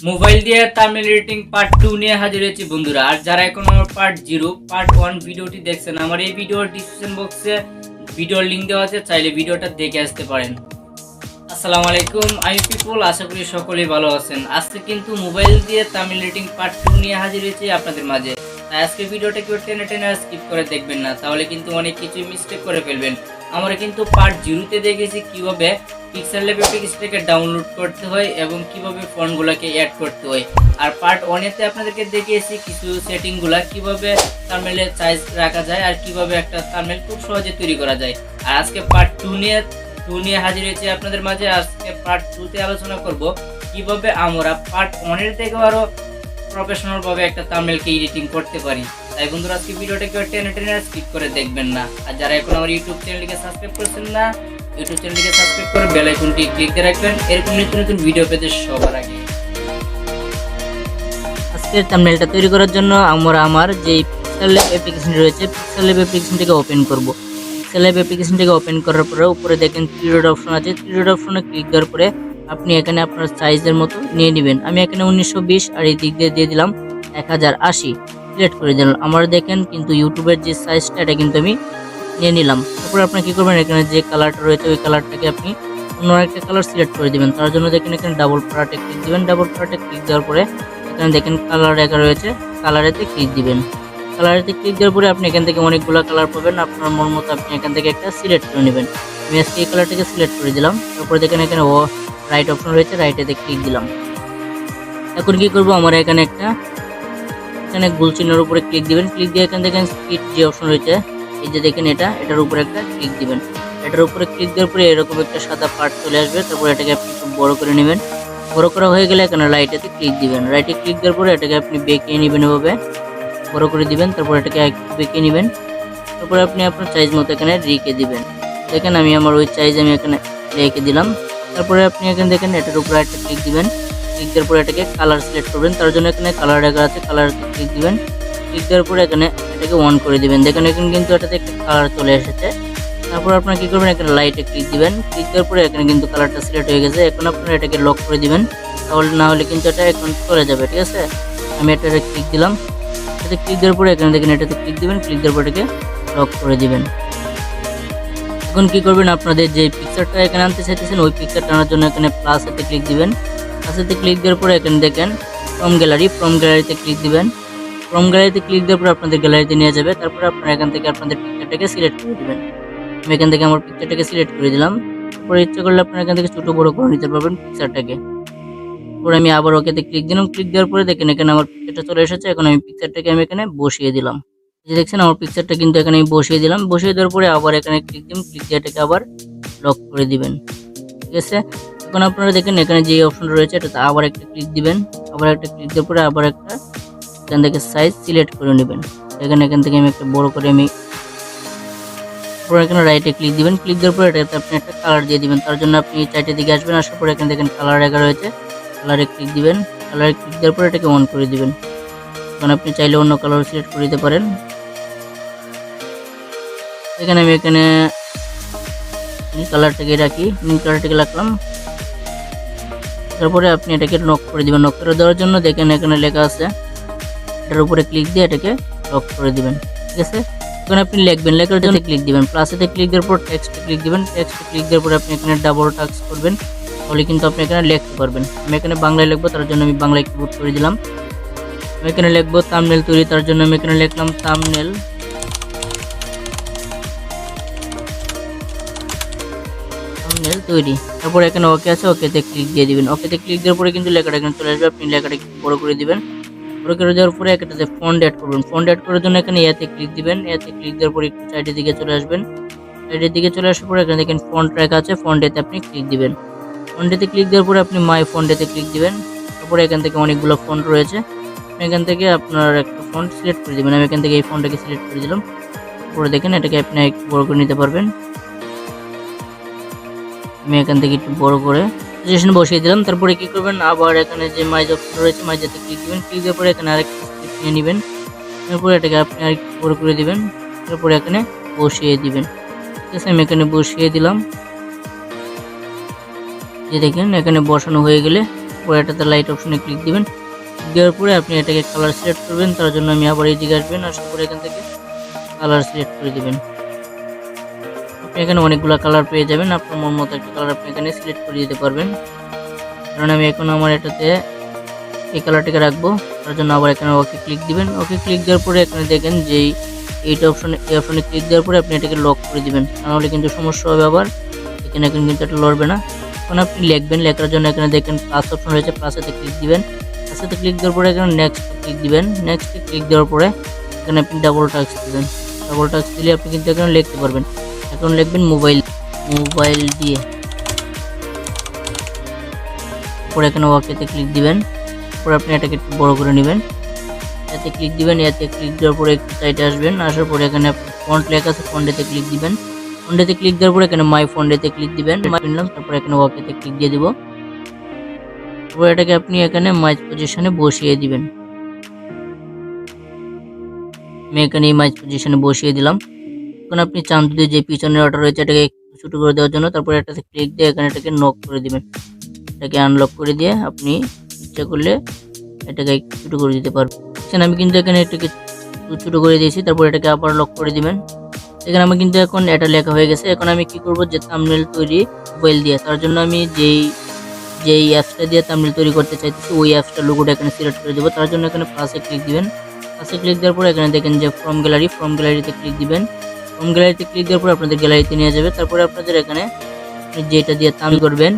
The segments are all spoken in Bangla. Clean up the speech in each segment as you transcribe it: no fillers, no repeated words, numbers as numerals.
মোবাইল দিয়ে থাম্বনেল এডিটিং পার্ট 2 নিয়ে হাজির হয়েছি বন্ধুরা। আর যারা এখন আমার পার্ট 0 পার্ট 1 ভিডিওটি দেখছেন, আমার এই ভিডিওর ডিসক্রিপশন বক্সে ভিডিওর লিংক দেওয়া আছে, চাইলে ভিডিওটা দেখে আসতে পারেন। আসসালামু আলাইকুম, আমি পিপুল। আশা করি সকলেই ভালো আছেন। আজকে কিন্তু মোবাইল দিয়ে থাম্বনেল এডিটিং পার্ট 2 নিয়ে হাজির হয়েছি আপনাদের মাঝে। তাই আজকে ভিডিওটা কেউ টেনে টেনে স্কিপ করে দেখবেন না, তাহলে কিন্তু অনেক কিছু মিস্টেক করে ফেলবেন। আমরা কিন্তু পার্ট 0-তে দেখেছি কিভাবে পিক্সেলab অ্যাপ্লিকেশনটাকে ডাউনলোড করতে হয় এবং কিভাবে ফন্টগুলোকে অ্যাড করতে হয়। আর পার্ট 1-এতে আপনাদেরকে দেখিয়েছি কিছু সেটিংগুলো কিভাবে থাম্বনেলের সাইজ রাখা যায় আর কিভাবে একটা থাম্বনেল খুব সহজে তৈরি করা যায়। আর আজকে পার্ট 2 নিয়ে হাজির হয়েছি আপনাদের মাঝে। আজকে পার্ট 2-তে আলোচনা করব কিভাবে আমরা পার্ট 1-এর থেকে আরো প্রফেশনাল ভাবে একটা থাম্বনেলকে এডিটিং করতে পারি। তাই বন্ধুরা, আজকে ভিডিওটা কেউ টেনে টেনে স্কিপ করে দেখবেন না। আর যারা এখন আমার ইউটিউব চ্যানেলটিকে সাবস্ক্রাইব করছেন না, ইউটিউব চ্যানেলটিকে সাবস্ক্রাইব করে বেল আইকনটি ক্লিক করে রাখবেন এরকম নতুন নতুন ভিডিও পেতে সবার আগে। আজকের থাম্বনেলটা তৈরি করার জন্য আমরা আমার যে পিক্সেলab অ্যাপ্লিকেশন রয়েছে, পিক্সেলab অ্যাপ্লিকেশনটিকে ওপেন করব। পিক্সেলab অ্যাপ্লিকেশনটিকে ওপেন করার পরে উপরে দেখেন 3 ডট অপশন আছে। 3 ডট অপশনে ক্লিক দেওয়ার পরে আপনি এখানে আপনার সাইজের মতো নিয়ে নেবেন। আমি এখানে 1920 আর এই দিক দিয়ে দিলাম 1080 সিলেক্ট করে দিলাম। আমরা দেখেন কিন্তু ইউটিউবের যে সাইজটা এটা কিন্তু আমি নিয়ে নিলাম। তারপরে আপনি কি করবেন, এখানে যে কালারটা রয়েছে ওই কালারটাকে আপনি অন্য একটা কালার সিলেক্ট করে দিবেন। তার জন্য দেখেন এখানে ডাবল পার্টে ক্লিক দিবেন। ডাবল পার্টে ক্লিক দেওয়ার পরে এখানে দেখেন কালার লেখা রয়েছে, কালারেতে ক্লিক দিবেন। কালারেতে ক্লিক দেওয়ার পরে আপনি এখান থেকে অনেকগুলো কালার পাবেন। আপনার মন মতো আপনি এখান থেকে একটা সিলেক্ট করে নেবেন। আমি আজকে এই কালারটাকে সিলেক্ট করে দিলাম। তারপরে দেখেন এখানে রাইট অপশন রয়েছে, রাইটেতে ক্লিক দিলাম। এখন কি করব, আমরা এখানে গোল চিহ্নের উপরে ক্লিক দিবেন। ক্লিক দিয়ে এখানে দেখেন স্পিড যে অপশন রয়েছে, এই যে দেখেন এটার উপরে একটা ক্লিক দিবেন। এটার উপরে ক্লিক দেওয়ার পরে এরকম একটা সাদা পার্ট চলে আসবে। তারপর এটাকে আপনি একটু বড় করে নেবেন। বড় করা হয়ে গেলে এখানে রাইটেতে ক্লিক দিবেন। রাইটে ক্লিক দেওয়ার পরে এটাকে আপনি বেঁকিয়ে নেবেন, এভাবে বড় করে দিবেন। তারপর এটাকে একটু বেঁকিয়ে নেবেন। তারপরে আপনি আপনার সাইজ মতো এখানে রেখে দিবেন। দেখেন আমি আমার ওই সাইজ আমি এখানে রেখে দিলাম। তারপরে আপনি এখানে দেখেন এটার উপরে একটা ক্লিক দিবেন। ক্লিক দেওয়ার পরে এটাকে কালার সিলেক্ট করবেন। তার জন্য এখানে কালার লেখা আছে, কালারতে ক্লিক দিবেন। ক্লিক দেওয়ার পরে এখানে এটাকে অন করে দিবেন। দেখেন এখানে কিন্তু এটাতে একটা কালার চলে এসেছে। তারপর আপনারা কি করবেন, এখানে লাইটে ক্লিক দিবেন। ক্লিক দেওয়ার পরে এখানে কিন্তু কালারটা সিলেক্ট হয়ে গেছে। এখন আপনারা এটাকে লক করে দিবেন, তাহলে না হলে কিন্তু এটা এখন চলে যাবে। ঠিক আছে, আমি এটাতে ক্লিক দিলাম। এটাতে ক্লিক দেওয়ার পরে এখানে দেখেন এটাতে ক্লিক দিবেন। ক্লিক দেওয়ার পরে এটাকে লক করে দিবেন। এখন কি করবেন, আপনাদের যে পিকচারটা এখানে আনতে চাইতেছেন ওই পিকচারটা আনার জন্য এখানে প্লাস এতে ক্লিক দিবেন। প্লাসেতে ক্লিক দেওয়ার পরে এখানে দেখেন ফ্রম গ্যালারিতে ক্লিক দিবেন। ফ্রম গ্যালারিতে ক্লিক দেওয়ার পরে আপনাদের গ্যালারিতে নিয়ে যাবে। তারপরে আপনারা এখান থেকে আপনাদের পিকচারটাকে সিলেক্ট করে দিবেন। আমি এখান থেকে আমার পিকচারটাকে সিলেক্ট করে দিলাম। তারপরে ইচ্ছা করলে আপনারা এখান থেকে ছোটো বড় করে নিতে পারবেন পিকচারটাকে। তারপরে আমি আবার ওকেতে ক্লিক দিলাম। ক্লিক দেওয়ার পরে দেখেন এখানে আমার পিকচারটা চলে এসেছে। এখন আমি পিকচারটাকে এখানে বসিয়ে দিলাম। যে দেখছেন আমার পিকচারটা কিন্তু এখানে আমি বসিয়ে দিলাম। বসিয়ে দেওয়ার পরে আবার এখানে ক্লিক দিন। ক্লিক দিয়ে এটাকে আবার লক করে দিবেন। ঠিক আছে, এখন আপনারা দেখেন এখানে যে অপশনটা রয়েছে এটাতে আবার একটা ক্লিক দিবেন। আবার একটা ক্লিক দেওয়ার পরে আবার একটা এখান থেকে সাইজ সিলেক্ট করে নেবেন। এখান থেকে আমি একটা বড় করে আমি এখানে রাইটে ক্লিক দিবেন। ক্লিক দেওয়ার পরে এটাতে আপনি একটা কালার দিয়ে দিবেন। তার জন্য আপনি চারটে দিকে আসবেন। আসার পরে এখানে দেখেন কালার লেখা রয়েছে, কালারে ক্লিক দিবেন। কালারে ক্লিক দেওয়ার পরে এটাকে অন করে দিবেন। এখন আপনি চাইলে অন্য কালার সিলেক্ট করে দিতে পারেন। এখানে আমি কালারটাকে রাখি, কালারটাকে রাখলাম। তারপরে আপনি এটাকে লক করে দিবেন। লক করে দেওয়ার জন্য দেখেন এখানে লেখা আছে, এটার উপরে ক্লিক দিয়ে এটাকে লক করে দিবেন। ঠিক আছে, এখন আপনি লিখবেন, লেখার জন্য ক্লিক দিবেন। প্লাসেতে ক্লিক দেওয়ার পর টেক্সটে ক্লিক দিবেন। টেক্সটে ক্লিক দেওয়ার পরে আপনি এখানে ডাবল টাচ করবেন, তাহলে কিন্তু আপনি এখানে লিখতে পারবেন। আমি এখানে বাংলায় লিখবো, তার জন্য আমি বাংলায় কিবোর্ড করে দিলাম। আমি এখানে লিখবো থাম্বনেল তৈরি, তার জন্য আমি এখানে লিখলাম থাম্বনেল। তৈরি। তারপর এখানে ওকে আছে, ওকেতে ক্লিক দিয়ে দিবেন। ওকেতে ক্লিক দেওয়ার পরে কিন্তু লেখাটা এখানে চলে আসবে। আপনি লেখাটা বড় করে দিবেন। বড় করে দেওয়ার পরে এটাতে ফন্ট অ্যাড করবেন। ফন্ট অ্যাড করার জন্য এখানে এতে ক্লিক দিবেন। এতে ক্লিক দেওয়ার পরে একটু সাইডের দিকে চলে আসবেন। সাইডের দিকে চলে আসার পরে এখানে দেখেন ফন্ট লেখা আছে, ফন্টেতে আপনি ক্লিক দিবেন। ফন্টেতে ক্লিক দেওয়ার পরে আপনি মাই ফন্টেতে ক্লিক দিবেন। তারপরে এখান থেকে অনেকগুলো ফন্ট রয়েছে, এখান থেকে আপনার একটা ফন্ট সিলেক্ট করে দিবেন। আমি এখান থেকে এই ফন্টটাকে সিলেক্ট করে দিলাম। তারপরে দেখেন এটাকে আপনি একটু বড় করে নিতে পারবেন। আমি এখান থেকে একটু বড় করে পজিশন বসিয়ে দিলাম। তারপরে কি করবেন, আবার এখানে যে মাইজ অপশন রয়েছে মাইজেতে ক্লিক দিবেন। ক্লিক দেওয়ার পরে এখানে আরেকটা স্ক্রিপ্ট নিয়ে নেবেন। তারপরে এটাকে আপনি আরেকটু বড় করে দিবেন। তারপরে এখানে বসিয়ে দিবেন। ঠিক আছে, আমি এখানে বসিয়ে দিলাম। যে দেখেন এখানে বসানো হয়ে গেলে তারপর এটাতে লাইট অপশনে ক্লিক দিবেন। দেওয়ার পরে আপনি এটাকে কালার সিলেক্ট করবেন। তার জন্য আমি আবার এইদিকে আসবেন, আসার পরে এখান থেকে কালার সিলেক্ট করে দিবেন। আপনি এখানে অনেকগুলো কালার পেয়ে যাবেন, আপনার মন মতো একটা কালার আপনি এখানে সিলেক্ট করে দিতে পারবেন। কারণ আমি এখন আমার এটাতে এই কালারটাকে রাখবো, তার জন্য আবার এখানে ওকে ক্লিক দিবেন। ওকে ক্লিক দেওয়ার পরে এখানে দেখেন যে এই অপশনে ক্লিক দেওয়ার পরে আপনি এটাকে লক করে দিবেন, নাহলে কিন্তু সমস্যা হবে। আবার এখানে এখন কিন্তু এটা লড়বে না। এখন আপনি লিখবেন, লেখার জন্য এখানে দেখেন প্লাস অপশন রয়েছে, প্লাসেতে ক্লিক দিবেন। প্লাসেতে ক্লিক দেওয়ার পরে এখানে নেক্সটে ক্লিক দিবেন। নেক্সটে ক্লিক দেওয়ার পরে এখানে আপনি ডাবল টাচ দিবেন। ডাবল টাচ দিলে আপনি কিন্তু এখানে লিখতে পারবেন। এখন লিখবেন মোবাইল দিয়ে, পরে এখানে ওকেতে ক্লিক দিবেন। পরে আপনি এটাকে একটু বড় করে নেবেন, এতে ক্লিক দিবেন। এতে ক্লিক দেওয়ার পরে একটু সাইডে আসবেন, আসার পরে এখানে ফন্ট লেখা আছে, ফন্টেতে ক্লিক দিবেন। ফন্টেতে ক্লিক দেওয়ার পরে এখানে মাই ফন্টেতে ক্লিক দিবেন। তারপরে এখানে ওকেতে ক্লিক দিয়ে দিব। তারপর এটাকে আপনি এখানে মাইজ পজিশনে বসিয়ে দিবেন। আমি এখানে এই মাইজ পজিশনে বসিয়ে দিলাম। এখন আপনি চান যদি যে পিছনের অর্ডার রয়েছে এটাকে একটু ছোট করে দেওয়ার জন্য, তারপরে এটাতে ক্লিক দিয়ে এখানে এটাকে নক করে দিবেন। এটাকে আনলক করে দিয়ে আপনি ইচ্ছা করলে এটাকে একটু ছোট করে দিতে পারবেন। আমি কিন্তু এখানে এটাকে ছোট করে দিয়েছি। তারপর এটাকে আবার লক করে দিবেন। এখানে আমি কিন্তু এখন এটা লেখা হয়ে গেছে। এখন আমি কি করব, যে থাম্বনেল তৈরি মোবাইল দিয়ে, তার জন্য আমি যেই অ্যাপসটা দিয়ে থাম্বনেল তৈরি করতে চাইতেছি ওই অ্যাপসটার লোগোটা এখানে সিলেক্ট করে দেবো। তার জন্য এখানে প্লাসে ক্লিক দিবেন। প্লাসে ক্লিক দেওয়ার পরে এখানে দেখেন যে ফ্রম গ্যালারিতে ক্লিক দিবেন। ফ্রম গ্যালারিতে ক্লিক দেওয়ার পরে আপনাদের গ্যালারিতে নিয়ে যাবে। তারপরে আপনাদের এখানে যেটা দিয়ে থাম্বনেল করবেন,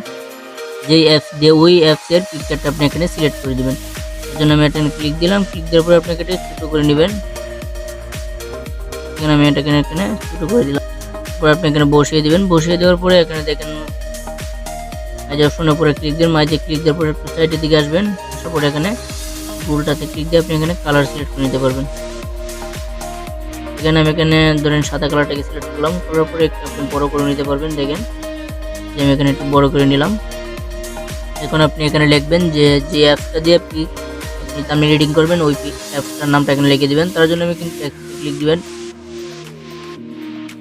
যেই অ্যাপস দিয়ে ওই অ্যাপসের পিকচারটা আপনি এখানে সিলেক্ট করে দিবেন। এর জন্য আমি এখানে ক্লিক দিলাম। ক্লিক দেওয়ার পরে আপনাকে এটা ছোটো করে নেবেন। এখানে আমি এটাকে এখানে ছোটো করে দিলাম। তারপরে আপনি এখানে বসিয়ে দিবেন। বসিয়ে দেওয়ার পরে এখানে দেখেন মাইজ অপশনের উপরে ক্লিক দিন। মাইজে ক্লিক দেওয়ার পরে একটু সাইডের দিকে আসবেন, আসার পরে এখানে গোলটাতে ক্লিক দিয়ে আপনি এখানে কালার সিলেক্ট করে নিতে পারবেন। এখানে আমি ধরেন সাদা কালারটাকে সিলেক্ট করলাম, করার পরে একটু আপনি বড় করে নিতে পারবেন। দেখেন যে আমি এখানে একটু বড় করে নিলাম। এখন আপনি এখানে লিখবেন যে অ্যাপসটা দিয়ে আপনি থাম্বনেল এডিটিং করবেন ওই অ্যাপসটার নামটা এখানে লিখে দিবেন। তার জন্য আমি কিন্তু টেক্সটে ক্লিক দিবেন।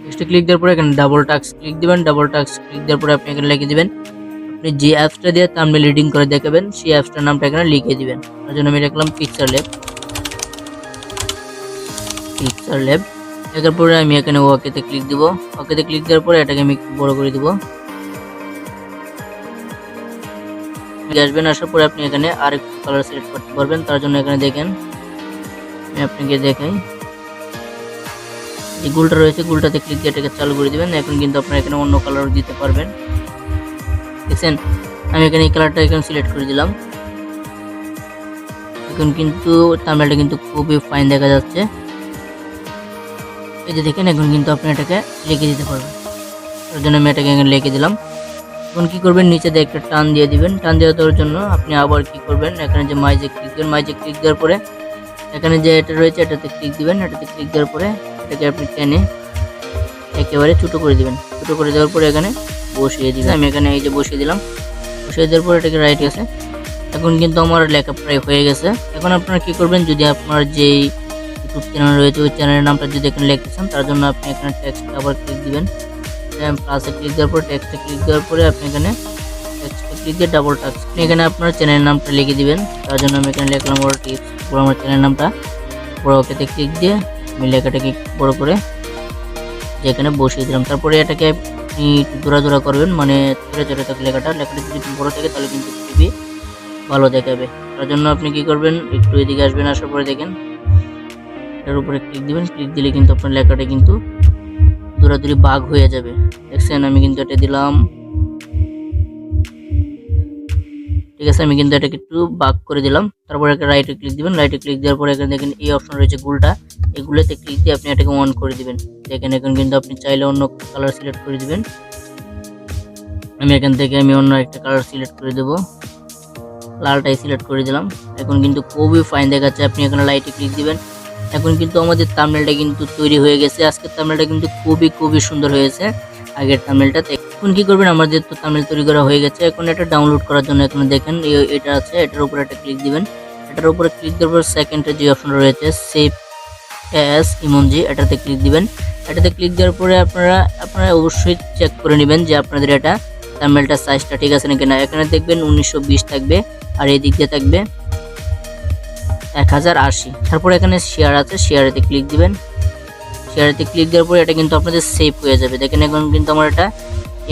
টেক্সটে ক্লিক দেওয়ার পরে এখানে ডাবল টাচ ক্লিক দিবেন। ডাবল টাচ ক্লিক দেওয়ার পরে আপনি এখানে লিখে দিবেন আপনি যে অ্যাপসটা দিয়ে থাম্বনেল এডিটিং করে দেখাবেন সেই অ্যাপসটার নামটা এখানে লিখে দিবেন। তার জন্য আমি লিখলাম পিক্সারল্যাব। লেখার পরে আমি এখানে ওকেতে ক্লিক দিব। ওকেতে ক্লিক দেওয়ার পরে এটাকে আমি একটু বড় করে দিব। আসবেন, আসার পরে আপনি এখানে আরেকটু কালার সিলেক্ট করতে পারবেন। তার জন্য এখানে দেখেন আমি আপনাকে দেখাই, যে গোলটা রয়েছে গোলটাতে ক্লিক দিয়ে এটাকে চালু করে দিবেন। এখন কিন্তু আপনারা এখানে অন্য কালার দিতে পারবেন। দেখছেন আমি এখানে এই কালারটা এখানে সিলেক্ট করে দিলাম। এখন কিন্তু থাম্বনেলটা কিন্তু খুবই ফাইন দেখা যাচ্ছে। এই যে দেখেন এখন কিন্তু আপনি এটাকে লিখে দিতে পারবেন। তার জন্য আমি এটাকে এখানে লিখে দিলাম। এখন কি করবেন, নিচে দিয়ে একটা টান দিয়ে দিবেন। টান দিয়ে দেওয়ার জন্য আপনি আবার কি করবেন, এখানে যে মাইজে ক্লিক দিবেন। মাইজে ক্লিক দেওয়ার পরে এখানে যে এটা রয়েছে এটাতে ক্লিক দিবেন। এটাতে ক্লিক দেওয়ার পরে এটাকে আপনি টেনে একেবারে ছোটো করে দিবেন। ছোটো করে দেওয়ার পরে এখানে বসিয়ে দিবেন। আমি এখানে এই যে বসিয়ে দিলাম। বসিয়ে দেওয়ার পরে এটাকে রাইট আছে। এখন কিন্তু আমার লেখা প্রায় হয়ে গেছে। এখন আপনারা কি করবেন, যদি আপনার যেই ইউটিউব চ্যানেল রয়েছে ওই চ্যানেলের নামটা যদি এখানে লিখতে চান, তার জন্য আপনি এখানে টেক্সট আবার ক্লিক দিবেন। প্লাসে ক্লিক দেওয়ার পরে টেক্সটে ক্লিক দেওয়ার পরে আপনি এখানে টেক্সটে ক্লিক দিয়ে ডাবল টাচ আপনি এখানে আপনার চ্যানেলের নামটা লিখে দিবেন। তার জন্য আমি এখানে লিখলাম AllTips আমার চ্যানেলের নামটা। বড় ওকেতে ক্লিক দিয়ে আমি লেখাটাকে বড় করে যেখানে বসিয়ে দিলাম। তারপরে এটাকে আপনি জোড়া করবেন, মানে ছোটো ছোটো থাকে লেখাটা যদি একটু বড়ো থাকে তাহলে কিন্তু খুবই ভালো দেখাবে। তার জন্য আপনি কি করবেন, একটু এদিকে আসবেন। আসার পরে দেখেন এটার উপরে ক্লিক দিবেন। ক্লিক দিলে কিন্তু আপনার লেখাটা কিন্তু দৌড়াদৌড়ি বাঘ হয়ে যাবে। দেখছেন আমি কিন্তু এটা দিলাম, ঠিক আছে। আমি কিন্তু এটাকে একটু বাঘ করে দিলাম। তারপরে একটা রাইটে ক্লিক দিবেন। রাইটে ক্লিক দেওয়ার পরে এখানে দেখেন এই অপশন রয়েছে গোলটা, এগুলোতে ক্লিক দিয়ে আপনি এটাকে অন করে দিবেন। দেখেন এখন কিন্তু আপনি চাইলে অন্য কালার সিলেক্ট করে দিবেন। আমি এখান থেকে অন্য একটা কালার সিলেক্ট করে দেবো, লালটাই সিলেক্ট করে দিলাম। এখন কিন্তু খুবই ফাইন দেখাচ্ছে। আপনি এখানে লাইটে ক্লিক দিবেন। এখন কিন্তু আমাদের থাম্বনেলটা কিন্তু তৈরি হয়ে গেছে। আজকের থাম্বনেলটা কিন্তু খুবই সুন্দর হয়েছে আগের থাম্বনেলটা। এখন কি করবেন, আমাদের তো থাম্বনেল তৈরি করা হয়ে গেছে। এখন এটা ডাউনলোড করার জন্য এখানে দেখেন এটা আছে, এটার উপরে একটা ক্লিক দিবেন। এটার উপরে ক্লিক দেওয়ার পর সেকেন্ডে যে অপশন রয়েছে সেভ অ্যাজ ইমোজি, এটাতে ক্লিক দিবেন। এটাতে ক্লিক দেওয়ার পরে আপনারা অবশ্যই চেক করে নেবেন যে আপনাদের এটা থাম্বনেলটার সাইজটা ঠিক আছে নাকি না। এখানে দেখবেন 1920 থাকবে আর এই দিক দিয়ে থাকবে 1080। তারপর এখানে শেয়ার আছে, শেয়ারেতে ক্লিক দিবেন। শেয়ারেতে ক্লিক দেওয়ার পরে এটা কিন্তু আপনাদের সেভ হয়ে যাবে। দেখেন এখন কিন্তু আমার এটা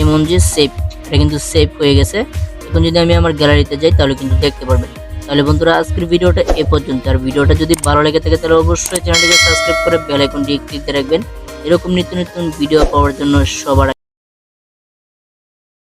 ইমোজি সেভ, এটা কিন্তু সেভ হয়ে গেছে। এখন যদি আমি আমার গ্যালারিতে যাই তাহলে কিন্তু দেখতে পারবেন। তাহলে বন্ধুরা আজকের ভিডিওটা এ পর্যন্ত। আর ভিডিওটা যদি ভালো লেগে থাকে তাহলে অবশ্যই চ্যানেলটিকে সাবস্ক্রাইব করে বেল আইকনটি ক্লিক দিয়ে রাখবেন এরকম নিত্য নতুন ভিডিও পাওয়ার জন্য সবার